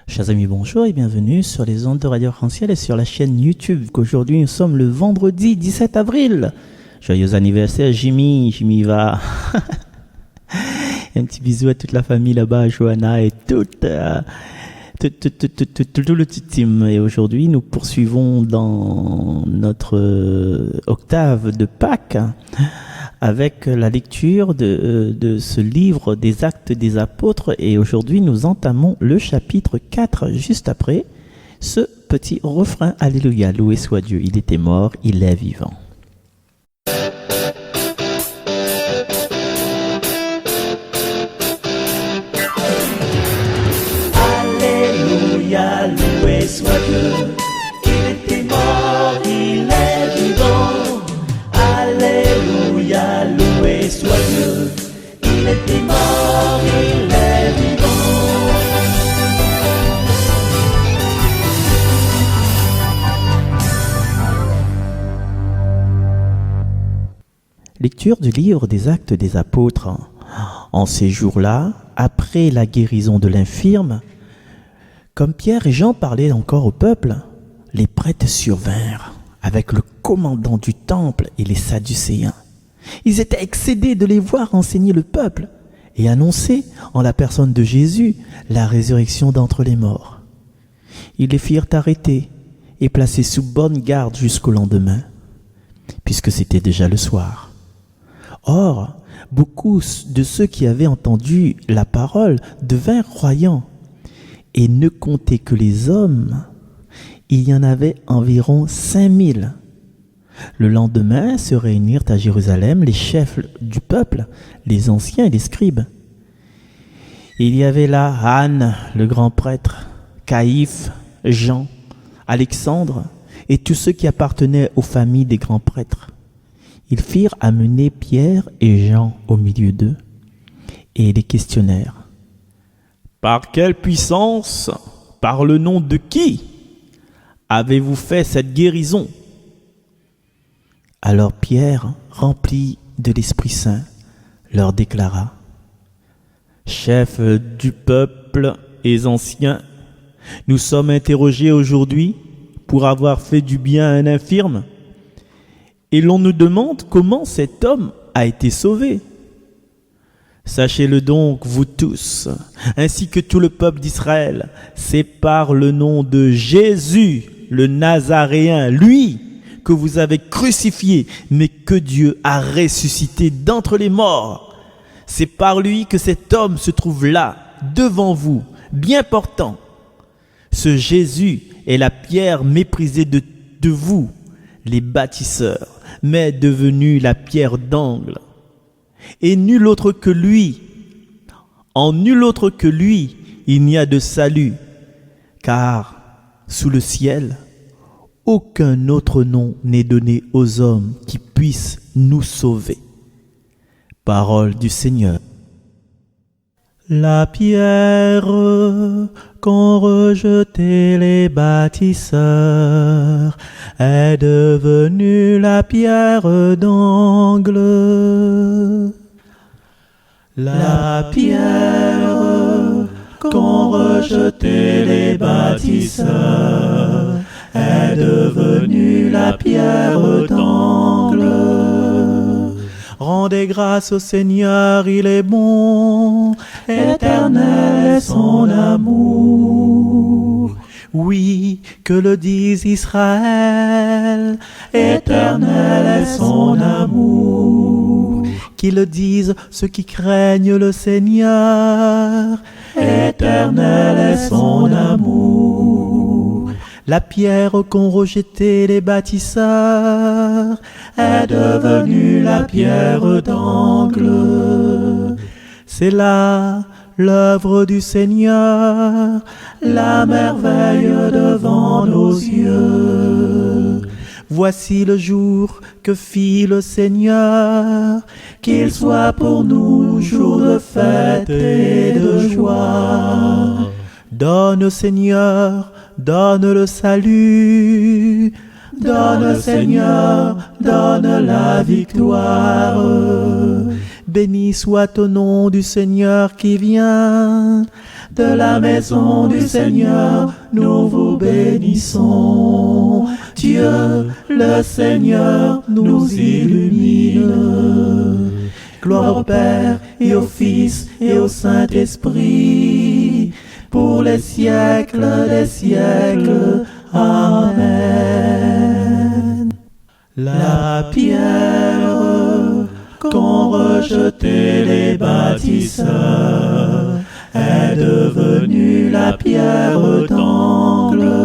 Chers amis, bonjour et bienvenue sur les ondes de Radio Arc-en-Ciel et sur la chaîne YouTube. Aujourd'hui, nous sommes le vendredi 17 avril. Joyeux anniversaire Jimmy, Jimmy va. Un petit bisou à toute la famille là-bas, à Johanna et tout le petit team. Et aujourd'hui, nous poursuivons dans notre octave de Pâques avec la lecture de ce livre des Actes des Apôtres. Et aujourd'hui, nous entamons le chapitre 4, juste après ce petit refrain. Alléluia, loué soit Dieu, il était mort, il est vivant. Alléluia, loué soit Dieu, il était mort, il est vivant. Alléluia, loué soit Dieu, il était mort, il est vivant. Lecture du livre des Actes des Apôtres. En ces jours-là, après la guérison de l'infirme, comme Pierre et Jean parlaient encore au peuple, les prêtres survinrent avec le commandant du temple et les Sadducéens. Ils étaient excédés de les voir enseigner le peuple et annoncer, en la personne de Jésus, la résurrection d'entre les morts. Ils les firent arrêter et placer sous bonne garde jusqu'au lendemain, puisque c'était déjà le soir. Or, beaucoup de ceux qui avaient entendu la parole devinrent croyants, et ne comptaient que les hommes. Il y en avait environ 5000. Le lendemain se réunirent à Jérusalem les chefs du peuple, les anciens et les scribes. Il y avait là Anne, le grand prêtre, Caïphe, Jean, Alexandre et tous ceux qui appartenaient aux familles des grands prêtres. Ils firent amener Pierre et Jean au milieu d'eux et les questionnèrent. Par quelle puissance, par le nom de qui avez-vous fait cette guérison? Alors Pierre, rempli de l'Esprit Saint, leur déclara: Chefs du peuple et anciens, nous sommes interrogés aujourd'hui pour avoir fait du bien à un infirme, et l'on nous demande comment cet homme a été sauvé. Sachez-le donc, vous tous, ainsi que tout le peuple d'Israël, c'est par le nom de Jésus, le Nazaréen, lui, que vous avez crucifié, mais que Dieu a ressuscité d'entre les morts. C'est par lui que cet homme se trouve là, devant vous, bien portant. Ce Jésus est la pierre méprisée de vous, les bâtisseurs, mais devenue la pierre d'angle. Et nul autre que lui, en nul autre que lui, il n'y a de salut, car sous le ciel, aucun autre nom n'est donné aux hommes qui puissent nous sauver. Parole du Seigneur. La pierre qu'ont rejetée les bâtisseurs est devenue la pierre d'angle. La pierre qu'ont rejetée les bâtisseurs est devenue la pierre d'angle. Rendez grâce au Seigneur, il est bon, éternel est son amour. Oui, que le dise Israël, éternel est son amour. Qu'ils le disent ceux qui craignent le Seigneur, éternel est son amour. La pierre qu'ont rejetée les bâtisseurs est devenue la pierre d'angle. C'est là l'œuvre du Seigneur, la merveille devant nos yeux. Voici le jour que fit le Seigneur, qu'il soit pour nous jour de fête et de joie. Donne, Seigneur, donne le salut. Donne, Seigneur, donne la victoire. Béni soit au nom du Seigneur qui vient. de la maison du Seigneur, nous vous bénissons. Dieu, le Seigneur, nous illumine. Gloire au Père et au Fils et au Saint-Esprit, pour les siècles des siècles. Amen. La pierre qu'ont rejetée les bâtisseurs est devenue la pierre d'angle.